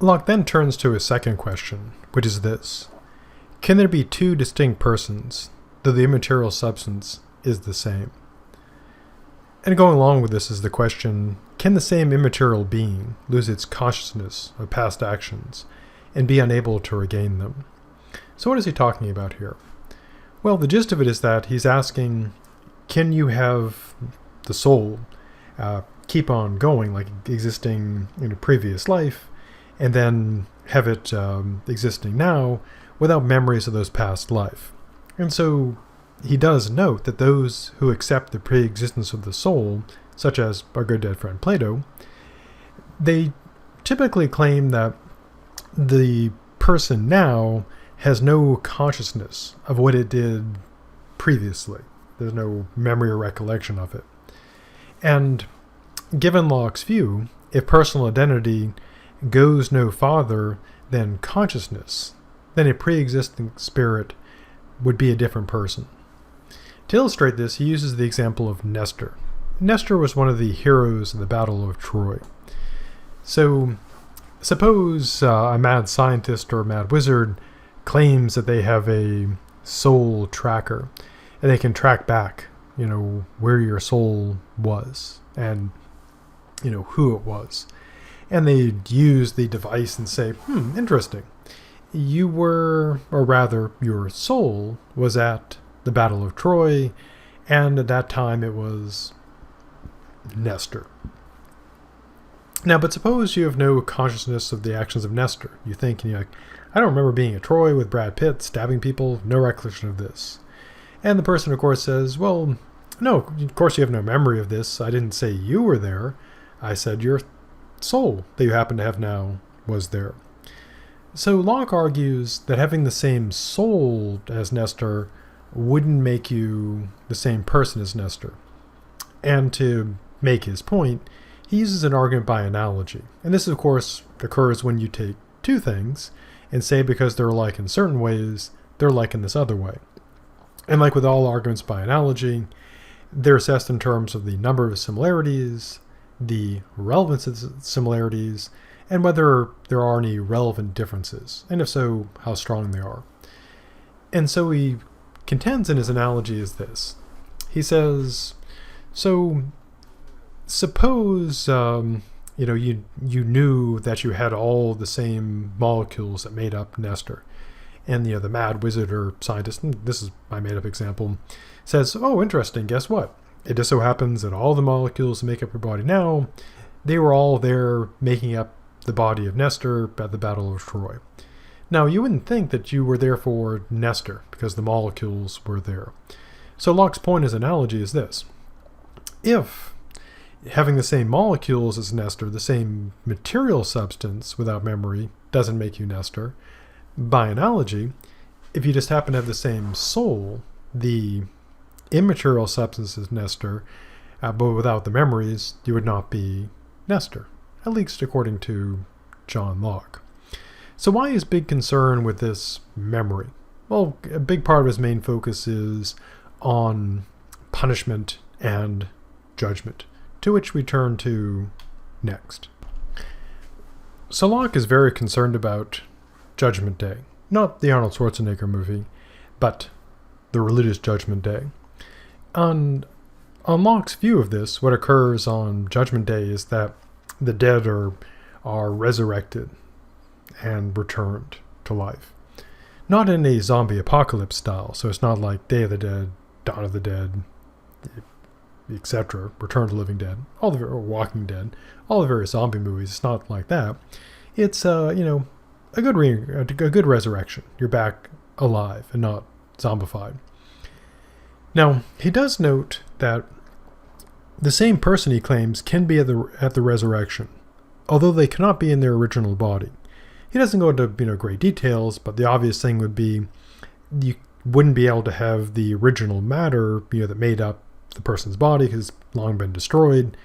Locke then turns to his second question, which is this. Can there be two distinct persons, though the immaterial substance is the same? And going along with this is the question, can the same immaterial being lose its consciousness of past actions and be unable to regain them? So what is he talking about here? Well, the gist of it is that he's asking, can you have the soul keep on going, like existing in a previous life, and then have it existing now without memories of those past life? And so he does note that those who accept the pre-existence of the soul, such as our good dead friend Plato, they typically claim that the person now has no consciousness of what it did previously. There's no memory or recollection of it. And given Locke's view, if personal identity goes no farther than consciousness, then a pre-existing spirit would be a different person. To illustrate this, he uses the example of Nestor. Nestor was one of the heroes in the Battle of Troy. So, suppose a mad scientist or a mad wizard claims that they have a soul tracker, and they can track back, where your soul was, and, who it was. And they use the device and say, interesting. You were, or rather, your soul was at the Battle of Troy, and at that time it was Nestor. Now, but suppose you have no consciousness of the actions of Nestor. You think, and you're like, I don't remember being at Troy with Brad Pitt stabbing people, no recollection of this. And the person, of course, says, well, no, of course you have no memory of this. I didn't say you were there. I said your soul that you happen to have now was there. So Locke argues that having the same soul as Nestor wouldn't make you the same person as Nestor. And to make his point, he uses an argument by analogy. And this, of course, occurs when you take two things and say because they're alike in certain ways, they're alike in this other way. And like with all arguments by analogy, they're assessed in terms of the number of similarities, the relevance of similarities, and whether there are any relevant differences, and if so, how strong they are. And so he contends in his analogy is this. He says, so suppose you knew that you had all the same molecules that made up Nestor, and the mad wizard or scientist, and this is my made up example, says, oh, interesting, guess what? It just so happens that all the molecules that make up your body now, they were all there making up the body of Nestor at the Battle of Troy. Now, you wouldn't think that you were there for Nestor because the molecules were there. So Locke's point, his analogy is this. If having the same molecules as Nestor, the same material substance without memory, doesn't make you Nestor, by analogy, if you just happen to have the same soul, the immaterial substance is Nestor, but without the memories, you would not be Nestor, at least according to John Locke. So why is big concern with this memory? Well, a big part of his main focus is on punishment and judgment, to which we turn to next. So Locke is very concerned about Judgment Day, not the Arnold Schwarzenegger movie, but the religious Judgment Day. On Locke's view of this, what occurs on Judgment Day is that the dead are resurrected and returned to life. Not in a zombie apocalypse style, so it's not like Day of the Dead, Dawn of the Dead, etc., Return to the Living Dead, or Walking Dead, all the various zombie movies. It's not like that. It's a good resurrection. You're back alive and not zombified. Now, he does note that the same person, he claims, can be at the resurrection, although they cannot be in their original body. He doesn't go into great details, but the obvious thing would be you wouldn't be able to have the original matter that made up the person's body because it's long been destroyed.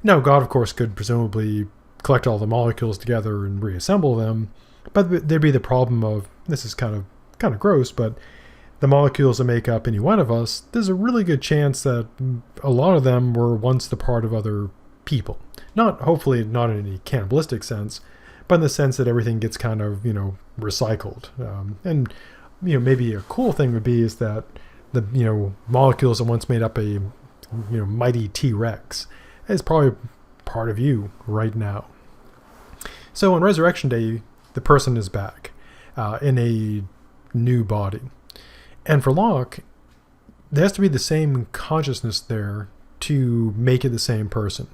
Now, God, of course, could presumably collect all the molecules together and reassemble them, but there'd be the problem of, this is kind of gross, but the molecules that make up any one of us, there's a really good chance that a lot of them were once the part of other people. Hopefully not in any cannibalistic sense, but in the sense that everything gets kind of, recycled. And maybe a cool thing would be is that the, molecules that once made up a, mighty T-Rex is probably part of you right now. So on Resurrection Day, the person is back in a new body. And for Locke, there has to be the same consciousness there to make it the same person.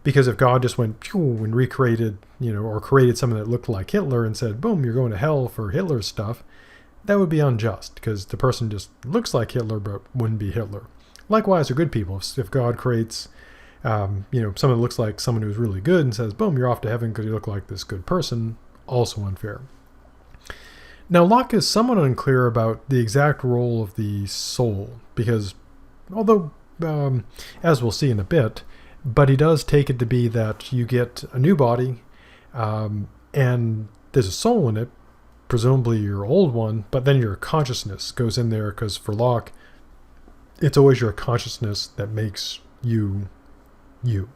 Because if God just went pew and recreated, or created something that looked like Hitler and said, boom, you're going to hell for Hitler's stuff, that would be unjust, because the person just looks like Hitler but wouldn't be Hitler. Likewise for good people. If God creates, someone that looks like someone who's really good and says, boom, you're off to heaven because you look like this good person, also unfair. Now, Locke is somewhat unclear about the exact role of the soul, because although, as we'll see in a bit, but he does take it to be that you get a new body, and there's a soul in it, presumably your old one, but then your consciousness goes in there, because for Locke, it's always your consciousness that makes you, you.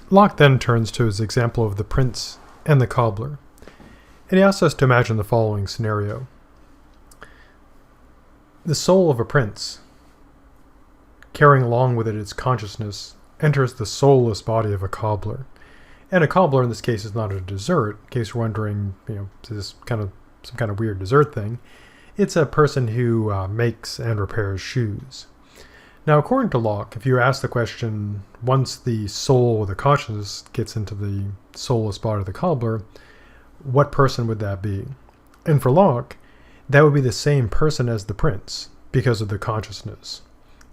Locke then turns to his example of the prince and the cobbler, and he asks us to imagine the following scenario. The soul of a prince, carrying along with it its consciousness, enters the soulless body of a cobbler. And a cobbler in this case is not a dessert, in case you're wondering, is this some kind of weird dessert thing. It's a person who makes and repairs shoes. Now, according to Locke, if you ask the question, once the soul or the consciousness gets into the soulless body of the cobbler, what person would that be? And for Locke, that would be the same person as the prince, because of the consciousness,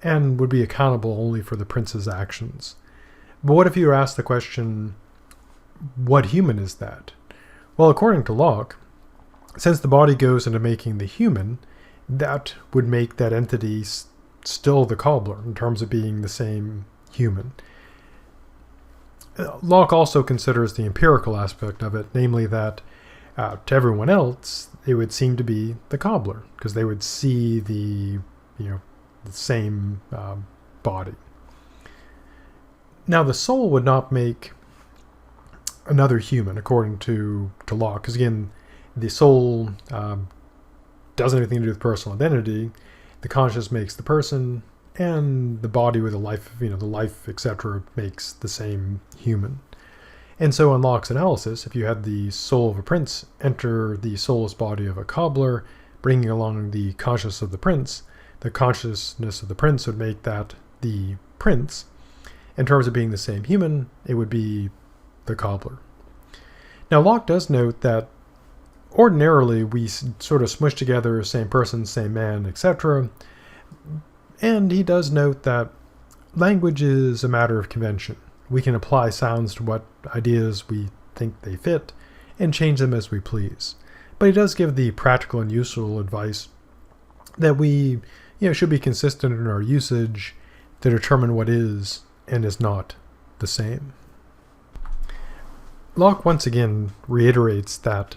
and would be accountable only for the prince's actions. But what if you ask the question, what human is that? Well, according to Locke, since the body goes into making the human, that would make that entity still the cobbler in terms of being the same human. Locke also considers the empirical aspect of it, namely that to everyone else, it would seem to be the cobbler, because they would see the same body. Now, the soul would not make another human, according to Locke, because again, the soul doesn't have anything to do with personal identity. The conscious makes the person, and the body with the life, etc., makes the same human. And so in Locke's analysis, if you had the soul of a prince enter the soulless body of a cobbler, bringing along the consciousness of the prince, the consciousness of the prince would make that the prince. In terms of being the same human, it would be the cobbler. Now, Locke does note that ordinarily we sort of smush together same person, same man, etc. And he does note that language is a matter of convention. We can apply sounds to what ideas we think they fit and change them as we please. But he does give the practical and useful advice that we should be consistent in our usage to determine what is and is not the same. Locke once again reiterates that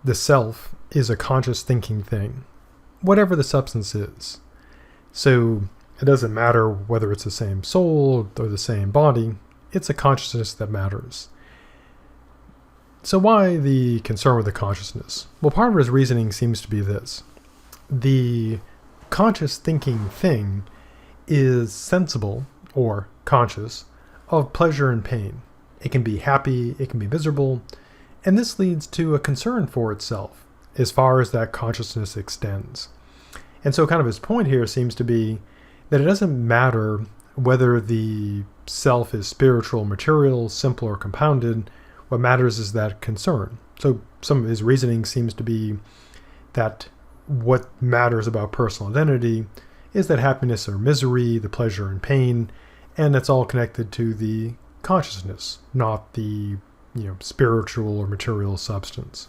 the self is a conscious thinking thing, whatever the substance is. So it doesn't matter whether it's the same soul or the same body, it's a consciousness that matters. So why the concern with the consciousness? Well, part of his reasoning seems to be this. The conscious thinking thing is sensible, or conscious, of pleasure and pain. It can be happy, it can be miserable, and this leads to a concern for itself as far as that consciousness extends. And so kind of his point here seems to be that it doesn't matter whether the self is spiritual, material, simple, or compounded. What matters is that concern. So some of his reasoning seems to be that what matters about personal identity is that happiness or misery, the pleasure and pain, and that's all connected to the consciousness, not the spiritual or material substance.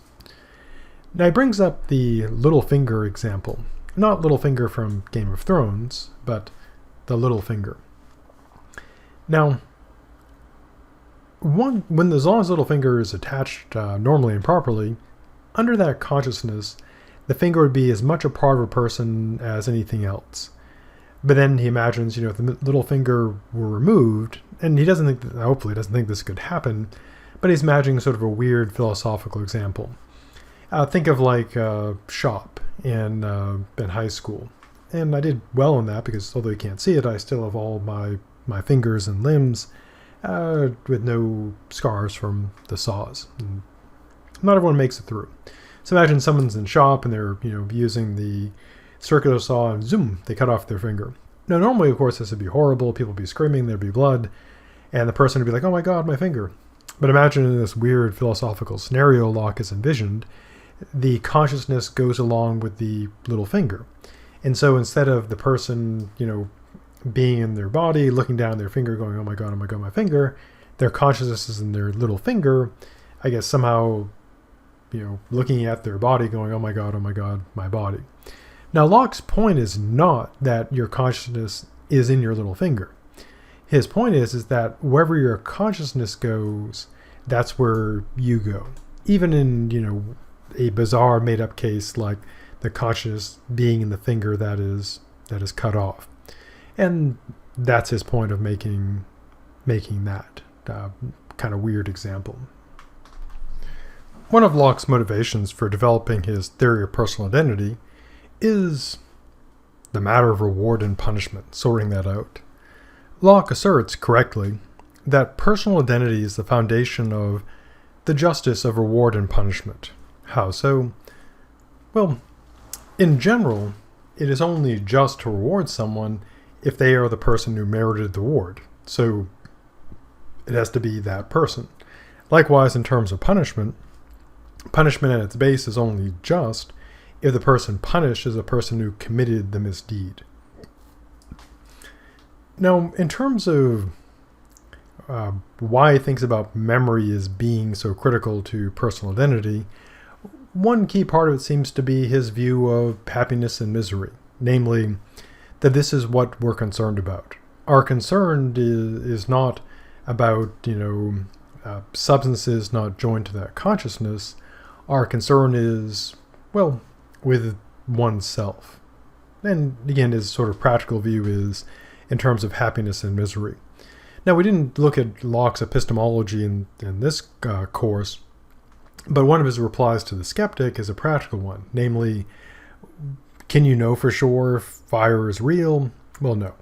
Now he brings up the little finger example. Not Littlefinger from Game of Thrones, but the little finger. Now, when as long as little finger is attached normally and properly, under that consciousness, the finger would be as much a part of a person as anything else. But then he imagines, if the little finger were removed, and he doesn't think, hopefully doesn't think this could happen, but he's imagining sort of a weird philosophical example. Think of like shop in high school. And I did well in that because although you can't see it, I still have all my fingers and limbs with no scars from the saws. And not everyone makes it through. So imagine someone's in shop and they're using the circular saw and zoom, they cut off their finger. Now normally, of course, this would be horrible. People would be screaming, there'd be blood, and the person would be like, oh my God, my finger. But imagine in this weird philosophical scenario Locke has envisioned, the consciousness goes along with the little finger. And so instead of the person, being in their body, looking down their finger, going, oh my God, my finger, their consciousness is in their little finger, I guess somehow, looking at their body, going, oh my God, my body. Now, Locke's point is not that your consciousness is in your little finger. His point is that wherever your consciousness goes, that's where you go. Even in, a bizarre made-up case like the consciousness being in the finger that is cut off. And that's his point of making that kind of weird example. One of Locke's motivations for developing his theory of personal identity is the matter of reward and punishment, sorting that out. Locke asserts, correctly, that personal identity is the foundation of the justice of reward and punishment. How so? Well, in general, it is only just to reward someone if they are the person who merited the reward. So it has to be that person. Likewise, in terms of punishment at its base is only just if the person punished is a person who committed the misdeed. Now, in terms of why he thinks about memory as being so critical to personal identity, one key part of it seems to be his view of happiness and misery, namely that this is what we're concerned about. Our concern is not about, substances not joined to that consciousness. Our concern is, with oneself. And again, his sort of practical view is in terms of happiness and misery. Now, we didn't look at Locke's epistemology in this course, but one of his replies to the skeptic is a practical one, namely, can you know for sure if fire is real? Well, no.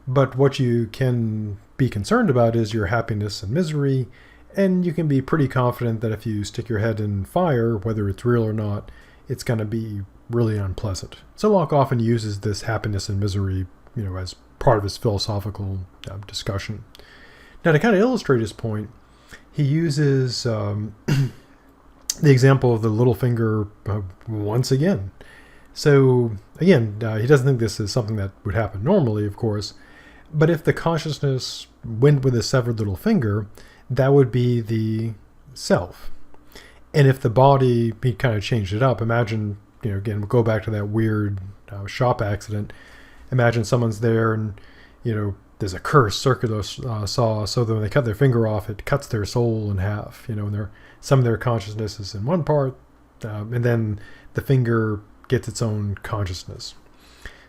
But what you can be concerned about is your happiness and misery, and you can be pretty confident that if you stick your head in fire, whether it's real or not, it's going to be really unpleasant. So Locke often uses this happiness and misery, as part of his philosophical discussion. Now, to kind of illustrate his point, he uses the example of the little finger once again. So, again, he doesn't think this is something that would happen normally, of course, but if the consciousness went with a severed little finger, that would be the self. And if the body, he kind of changed it up. Imagine, again, we'll go back to that weird shop accident. Imagine someone's there and, there's a cursed circular saw, so that when they cut their finger off, it cuts their soul in half, and some of their consciousness is in one part, and then the finger gets its own consciousness.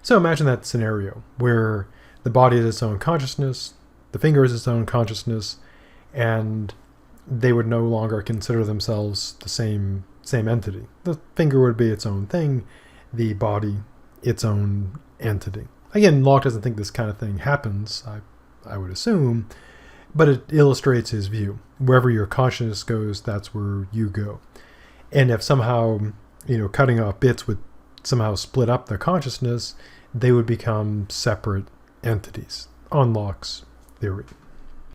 So imagine that scenario where the body is its own consciousness, the finger is its own consciousness, and they would no longer consider themselves the same entity. The finger would be its own thing, the body its own entity. Again, Locke doesn't think this kind of thing happens, I would assume, but it illustrates his view. Wherever your consciousness goes, that's where you go. And if somehow, cutting off bits would somehow split up the consciousness, they would become separate entities, on Locke's theory.